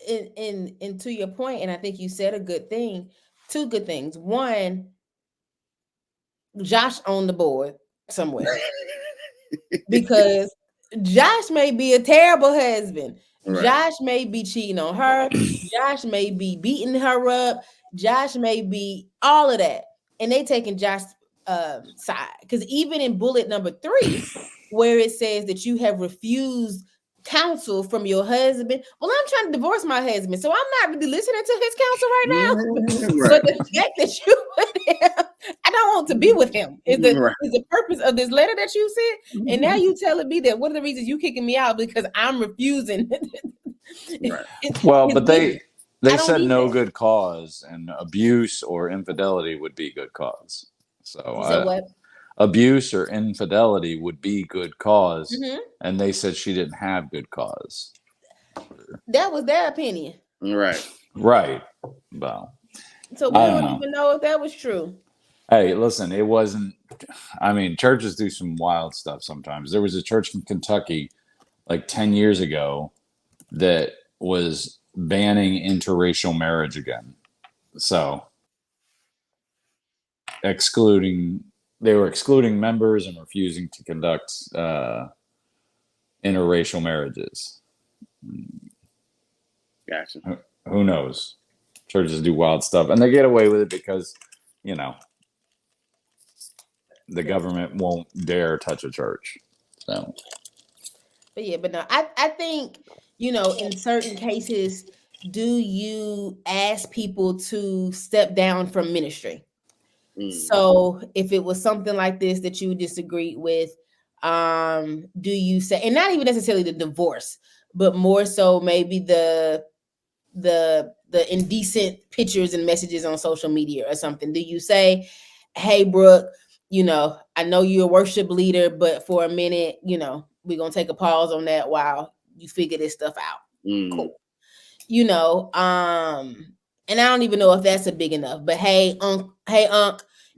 in to your point, and I think you said a good thing, two good things. One, Josh on the board somewhere. Because Josh may be a terrible husband. Right. Josh may be cheating on her. Josh may be beating her up. Josh may be all of that. And they taking Josh's side. Because even in bullet number 3, where it says that you have refused counsel from your husband. Well, I'm trying to divorce my husband, so I'm not really listening to his counsel right now. Right. But the fact that you with him, I don't want to be with him, is the purpose of this letter that you sent. And now you telling me that one of the reasons you kicking me out because I'm refusing. Right. Well, but they said no good cause, and abuse or infidelity would be good cause. So what? Abuse or infidelity would be good cause, and they said she didn't have good cause. That was their opinion. Right. Well, so we don't even know if that was true. Hey, listen, it wasn't. I mean, churches do some wild stuff sometimes. There was a church in Kentucky like 10 years ago that was banning interracial marriage again. So they were excluding members and refusing to conduct interracial marriages. Gotcha. Who knows? Churches do wild stuff, and they get away with it because, the government won't dare touch a church. So, but no, I think, in certain cases, do you ask people to step down from ministry? So if it was something like this that you disagreed with, do you say, and not even necessarily the divorce, but more so maybe the indecent pictures and messages on social media or something? Do you say, hey, Brooke, I know you're a worship leader, but for a minute, we're going to take a pause on that while you figure this stuff out? Cool. You know, and I don't even know if that's a big enough, but hey, Unc,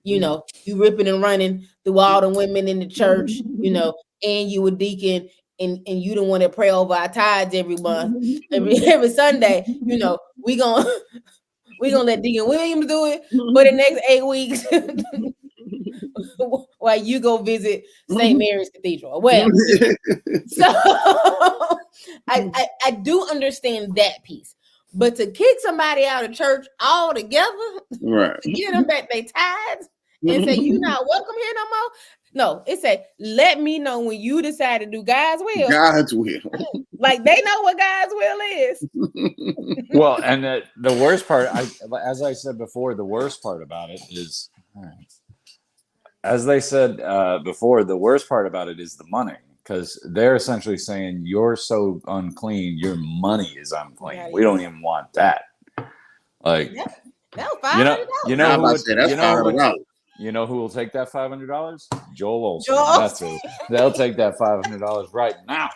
you know, you ripping and running through all the women in the church, you know, and you a deacon, and you the one that pray over our tithes every month, every Sunday, you know, we gonna let Deacon Williams do it for the next 8 weeks while you go visit St. Mary's Cathedral or whatever. So I do understand that piece. But to kick somebody out of church altogether, right? To give them back their tithes and say you're not welcome here no more. No, it say let me know when you decide to do God's will. God's will. Like they know what God's will is. Well, and the worst part, as I said before, the worst part about it is, as they said before, the worst part about it is the money. Because they're essentially saying you're so unclean, your money is unclean. Yeah, we don't even want that. Like, that was $500. you know who would, that's $500. You know who will take that $500? Joel Olsen. Joel That's who. They'll take that $500 right now.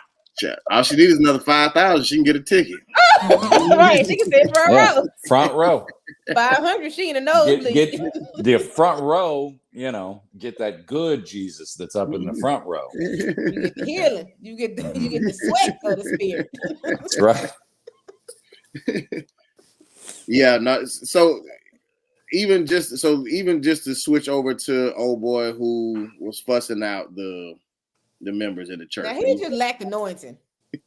All she needs is another 5,000. She can get a ticket. Right, she can sit front row. Front row. 500. She in a nosebleed. Get the front row. You know, get that good Jesus that's up in the front row. You get the healing. You get the sweat of the spirit. That's right. Yeah. No. So even just to switch over to old boy who was fussing out the members in the church. Now he just lacked anointing.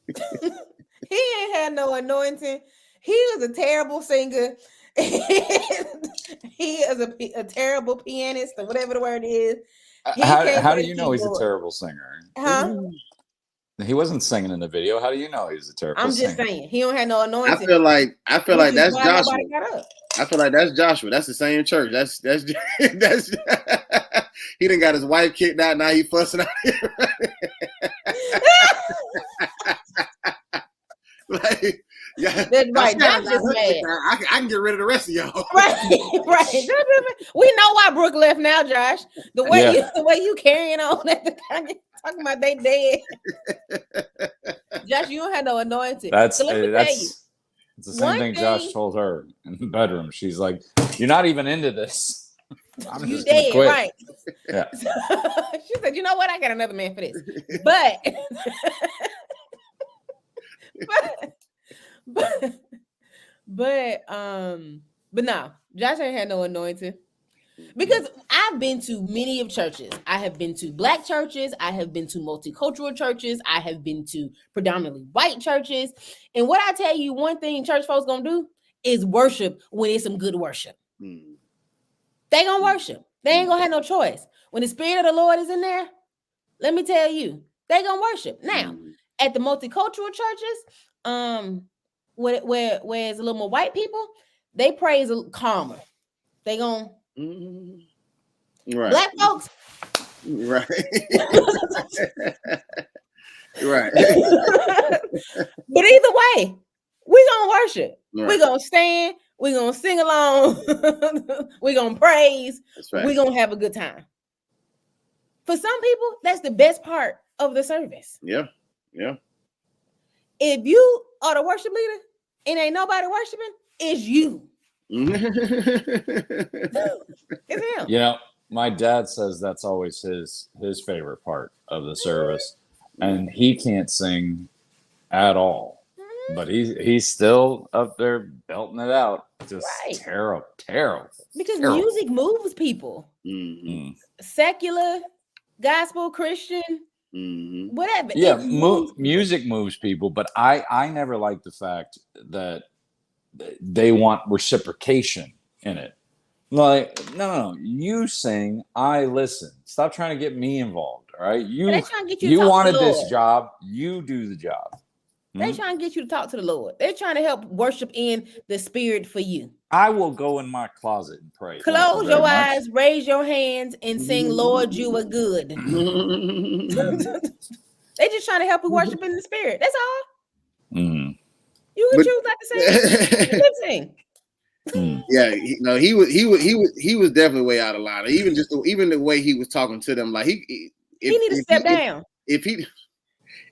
He ain't had no anointing. He was a terrible singer. He is a terrible pianist or whatever the word is. How do you know he's a terrible singer? Huh? He wasn't singing in the video. How do you know he's a terrible singer? I'm just saying he don't have no anointing. I feel like that's Joshua. I feel like that's Joshua. That's the same church. That's he done got his wife kicked out. Now he fussing out here. Like, yeah, that's right. That's just mad. I can get rid of the rest of y'all. Right. We know why Brooke left now, Josh. The way you carrying on at the time, talking about they dead. Josh, you don't have no anointing. It's tell you. It's the same thing Josh told her in the bedroom. She's like, "You're not even into this. I'm you just dead, quit." right? Yeah. She said, "You know what? I got another man for this." But no, Josh ain't had no anointing. Because I've been to many of churches. I have been to black churches. I have been to multicultural churches. I have been to predominantly white churches. And what I tell you, one thing church folks gonna do is worship when it's some good worship. They gonna worship. They ain't gonna have no choice. When the Spirit of the Lord is in there, let me tell you, they gonna worship. Now, at the multicultural churches, where it's a little more white people, they praise calmer. They gonna right. Black folks, right, right. But either way, we gonna worship. Right. We gonna stand. We gonna sing along. We gonna praise. Right. We gonna have a good time. For some people, that's the best part of the service. Yeah. If you are the worship leader and ain't nobody worshiping, it's you. It's him. You know, my dad says that's always his favorite part of the service, and he can't sing at all, but he's still up there belting it out, just terrible. Because music moves people. Secular, gospel, Christian, whatever. Yeah, music moves people, but I never liked the fact that they want reciprocation in it. Like, no, you sing, I listen. Stop trying to get me involved. All right, you wanted this job, you do the job. They trying to get you to talk to the Lord. They're trying to help worship in the Spirit for you. I will go in my closet and pray. Close your eyes, raise your hands, and sing, "Lord, you are good." They just trying to help you worship in the Spirit. That's all. You can choose not to sing. You can sing. Yeah, he was definitely way out of line. Even the way he was talking to them, like he need to step down. If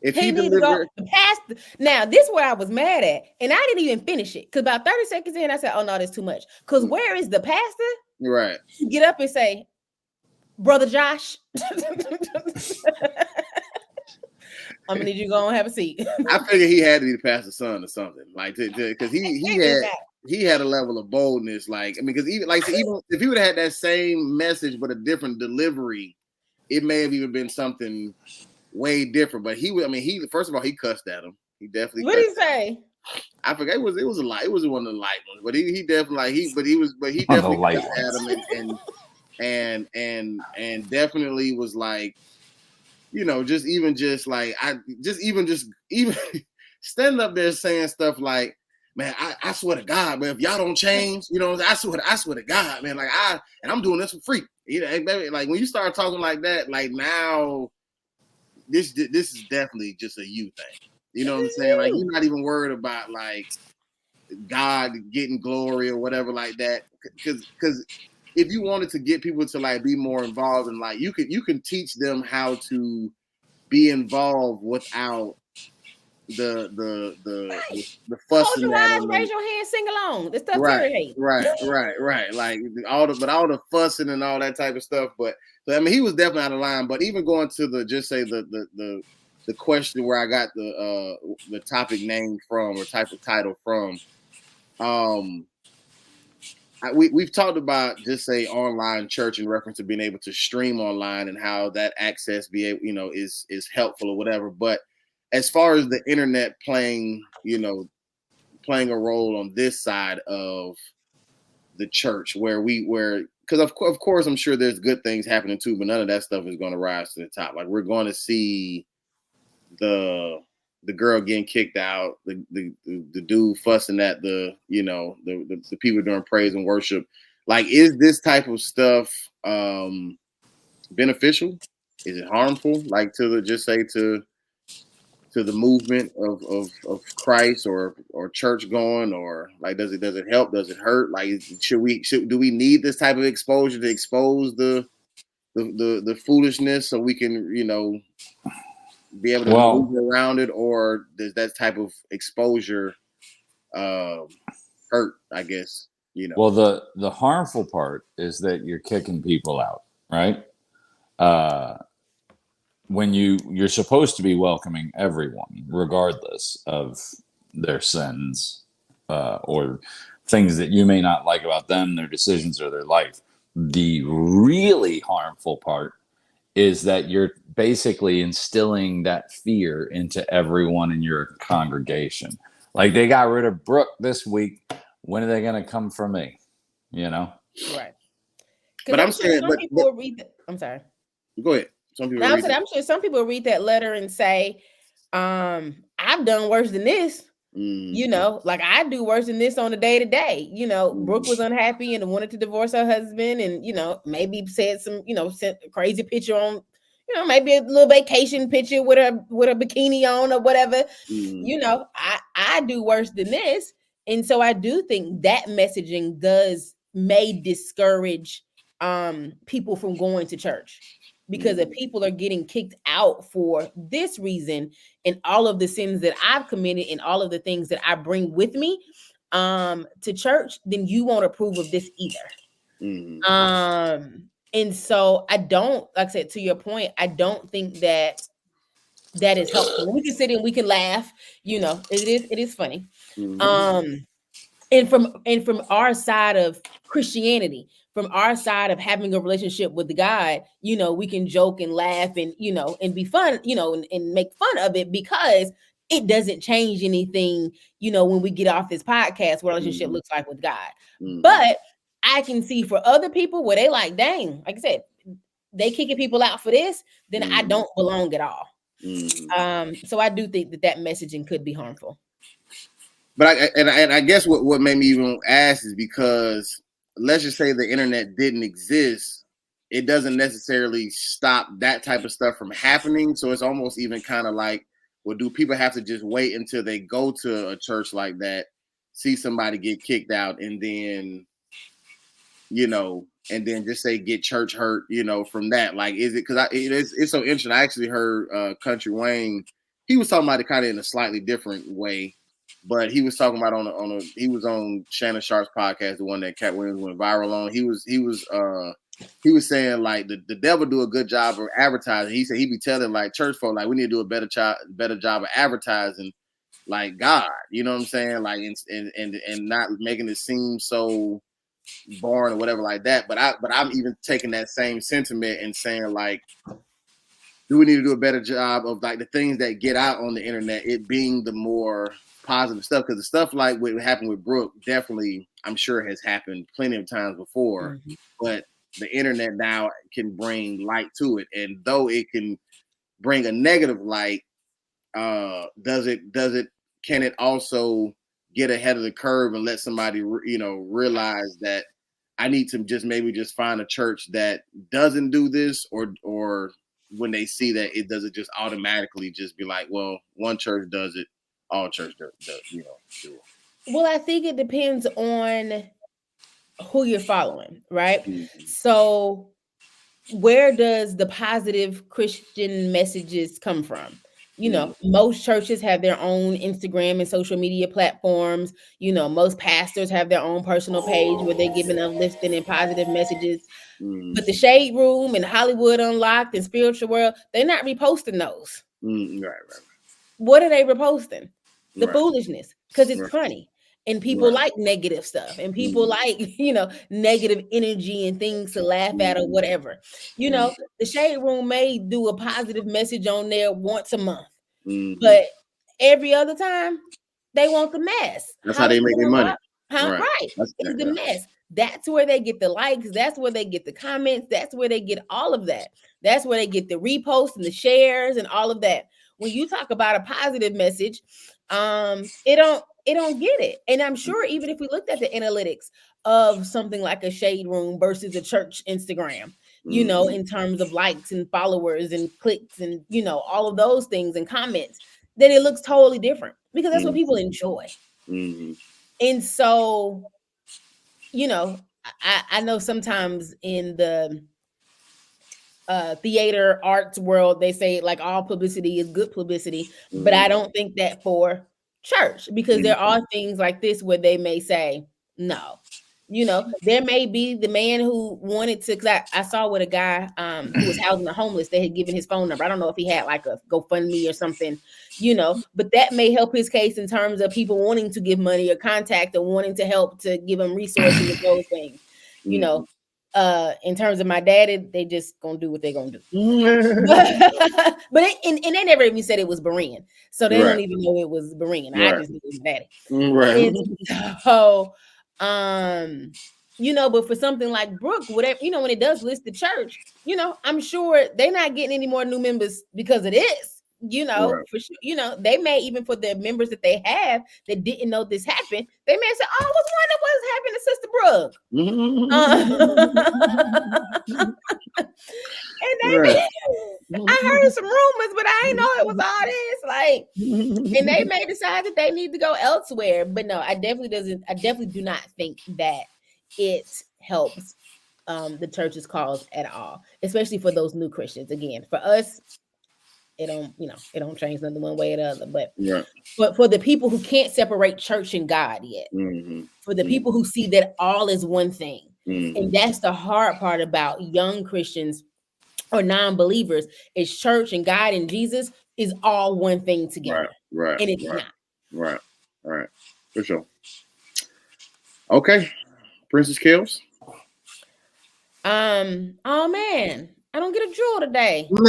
if He he needs to go delivered, past. Now, this is where I was mad at, and I didn't even finish it because about 30 seconds in, I said, "Oh no, that's too much." Because where is the pastor? right? Get up and say, "Brother Josh, I'm gonna need you to go and have a seat." I figured he had to be the pastor's son or something, like because he had a level of boldness, like I mean, because even like even if he would have had that same message but a different delivery, it may have even been something way different. But he would, I mean, he first of all he cussed at him. He definitely What did he cussed at him. say? I forgot it was a lot. It was one of the light ones, but he definitely like he On the definitely light cussed at ones. him and definitely was like, you know, just even standing up there saying stuff like, man, I swear to God, man, if y'all don't change, you know, I swear to God, man, like I'm doing this for free. You know, like when you start talking like that, like now this is definitely just a you thing. You know what I'm saying? Like you're not even worried about like God getting glory or whatever like that. Because if you wanted to get people to like be more involved and like you can teach them how to be involved without the Close fussing your at eyes, them raise and your hand, sing along. The stuff right, Terry hates. right. Like all the fussing and all that type of stuff. But so, I mean, he was definitely out of line. But even going to the question where I got the topic name from or type of title from, we've talked about just say online church in reference to being able to stream online and how that access be able, you know, is helpful or whatever. But as far as the internet playing a role on this side of the church where because of course I'm sure there's good things happening too, but none of that stuff is going to rise to the top. Like we're going to see the girl getting kicked out, the dude fussing at the people doing praise and worship. Like, is this type of stuff beneficial? Is it harmful? Like to the movement of Christ or church going, or like does it help? Does it hurt? Like do we need this type of exposure to expose the foolishness so we can be able to Well, maneuver around it, or does that type of exposure hurt? I guess well, the harmful part is that you're kicking people out, right? Uh, when you're supposed to be welcoming everyone, regardless of their sins or things that you may not like about them, their decisions, or their life. The really harmful part is that you're basically instilling that fear into everyone in your congregation. Like they got rid of Brooke this week. When are they going to come for me? You know? Right. But Because I'm I'm sure saying, some but people will read. I'm sorry. go ahead. Some people Now I'm read saying it. I'm sure some people read that letter and say, I've done worse than this. You know, like I do worse than this on a day to day. You know, Brooke was unhappy and wanted to divorce her husband, and maybe said some, sent a crazy picture on, maybe a little vacation picture with a bikini on or whatever. I do worse than this, and so I do think that messaging may discourage people from going to church. Because if people are getting kicked out for this reason and all of the sins that I've committed and all of the things that I bring with me to church, then you won't approve of this either. And so I don't, like I said, to your point, I don't think that is helpful. We can sit and we can laugh, it is funny. And from our side of Christianity, from our side of having a relationship with God, we can joke and laugh and and be fun, and make fun of it because it doesn't change anything, when we get off this podcast, what relationship looks like with God. But I can see for other people where they like, dang, like I said, they kicking people out for this, then I don't belong at all. So I do think that messaging could be harmful. But I guess what made me even ask is because let's just say the internet didn't exist, it doesn't necessarily stop that type of stuff from happening. So it's almost even kind of like, well, do people have to just wait until they go to a church like that, see somebody get kicked out, and then just say get church hurt, from that? Like, is it because it's so interesting? I actually heard Country Wayne he was talking about it kind of in a slightly different way, but he was talking about he was on Shannon Sharp's podcast, the one that Cat Williams went viral on. He was saying like the devil do a good job of advertising. He said he be telling like church folk like we need to do a better job of advertising like God. You know what I'm saying? Like and not making it seem so boring or whatever like that. But I'm even taking that same sentiment and saying like, do we need to do a better job of like the things that get out on the internet, it being the more positive stuff? Because the stuff like what happened with Brooke definitely, I'm sure, has happened plenty of times before. Mm-hmm. But the internet now can bring light to it, and though it can bring a negative light, can it also get ahead of the curve and let somebody realize that I need to just find a church that doesn't do this, or when they see that it doesn't just automatically just be like, well, one church does it, all church does do it. Well, I think it depends on who you're following, right? Mm-hmm. So where does the positive Christian messages come from? Most churches have their own Instagram and social media platforms. Most pastors have their own personal page where they're giving uplifting and positive messages. But the Shade Room and Hollywood Unlocked and Spiritual World, they're not reposting those. Right. What are they reposting? The foolishness, because it's funny. And people like negative stuff, and people like, negative energy and things to laugh at or whatever. The Shade Room may do a positive message on there once a month, but every other time they want the mess. That's how they make their money. Right. It's the mess. That's where they get the likes. That's where they get the comments. That's where they get all of that. That's where they get the reposts and the shares and all of that. When you talk about a positive message, it don't get it. And I'm sure even if we looked at the analytics of something like a Shade Room versus a church Instagram, in terms of likes and followers and clicks and, all of those things and comments, then it looks totally different because that's what people enjoy. And so, I know sometimes in the theater arts world, they say like all publicity is good publicity, but I don't think that for church, because there are things like this where they may say no. There may be the man who wanted to, because I saw with a guy who was housing the homeless, they had given his phone number. I don't know if he had like a GoFundMe or something, but that may help his case in terms of people wanting to give money or contact or wanting to help to give him resources and those things. In terms of my daddy, they just gonna do what they gonna do. But they never even said it was Berean, so they don't even know it was Berean. I just knew it was daddy. And so, but for something like Brooke, whatever, when it does list the church, I'm sure they're not getting any more new members because of this. For sure, they may, even for the members that they have that didn't know this happened, they may say, "Oh, I was wondering what's happening to Sister Brooke." And I heard some rumors, but I didn't know it was all this. Like, and they may decide that they need to go elsewhere. But no, I definitely do not think that it helps the church's cause at all, especially for those new Christians. Again, for us, it don't change nothing one way or the other. But for the people who can't separate church and God yet, for the people who see that all is one thing, and that's the hard part about young Christians or non-believers, is church and God and Jesus is all one thing together. Right. And it's not. Right. For sure. Okay. Princess Kells. Oh man, I don't get a jewel today. Shoot.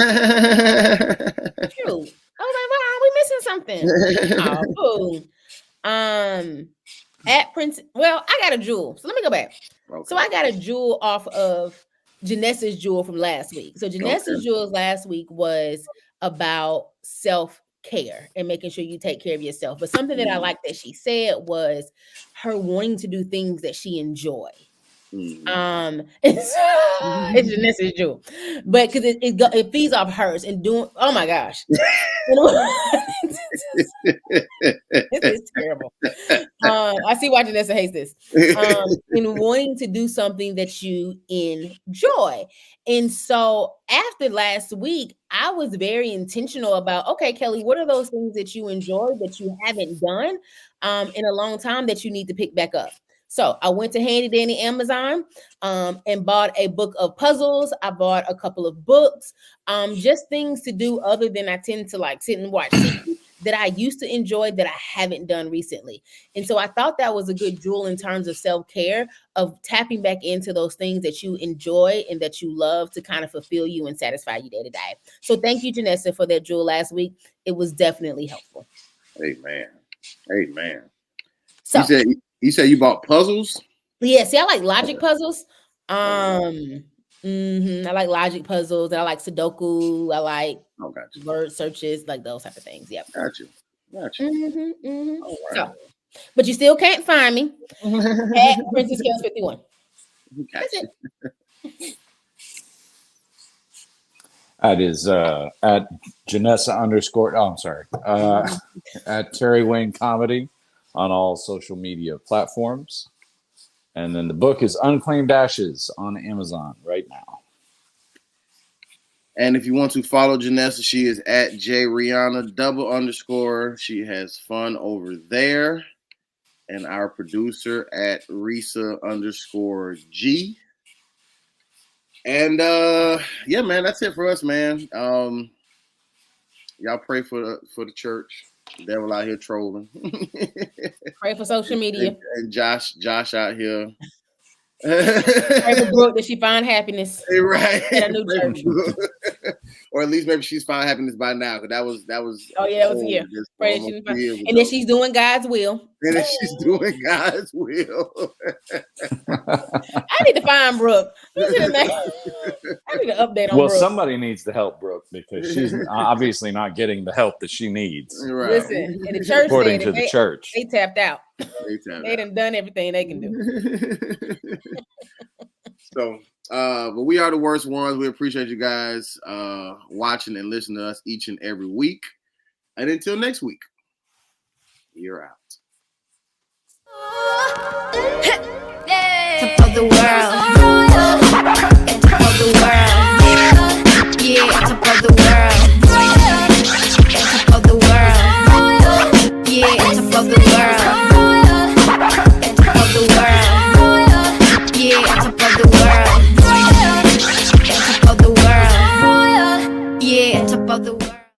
I was like, wow, we missing something. Oh, boom. At Prince, well, I got a jewel. So let me go back. Okay. So I got a jewel off of Janessa's jewel from last week. So Janessa's jewels last week was about self-care and making sure you take care of yourself. But something that I like that she said was her wanting to do things that she enjoy. It's Janessa's jewel, but because it feeds off hers and doing. Oh my gosh, this is terrible. I see why Janessa hates this. In wanting to do something that you enjoy. And so after last week, I was very intentional about, okay, Kellie, what are those things that you enjoy that you haven't done in a long time that you need to pick back up? So I went to Handy Dandy Amazon and bought a book of puzzles. I bought a couple of books, just things to do other than I tend to like sit and watch TV that I used to enjoy that I haven't done recently. And so I thought that was a good jewel in terms of self-care, of tapping back into those things that you enjoy and that you love to kind of fulfill you and satisfy you day to day. So thank you, Janessa, for that jewel last week. It was definitely helpful. Amen. So you said you bought puzzles? Yeah, see, I like logic puzzles. I like logic puzzles, and I like Sudoku. I like word searches, like those type of things. Yep. Got you. All right. So, but you still can't find me at Princess Kells 51. That's it. That is at Janessa _ oh, I'm sorry. At Terry Wayne Comedy on all social media platforms. And then the book is Unclaimed Ashes on Amazon right now. And if you want to follow Janessa, she is at JRihanna _. She has fun over there. And our producer at Risa _G. And yeah, man, that's it for us, man. Y'all pray for the church. The devil out here trolling. Pray for social media. And Josh out here. Pray for Brooke that she find happiness. Right. At a new church. Or at least maybe she's found happiness by now. Because that was. Oh yeah, that was a year. Pray that she find, and then she's doing God's will. And then she's doing God's will. I need to find Brooke. I need to update on Well, Brooke. somebody needs to help Brooke because she's obviously not getting the help that she needs. Right. Listen, in the church, according to the church, they tapped out. They done everything they can do. So, but we are the worst ones. We appreciate you guys watching and listening to us each and every week. And until next week, you're out. Top of the world.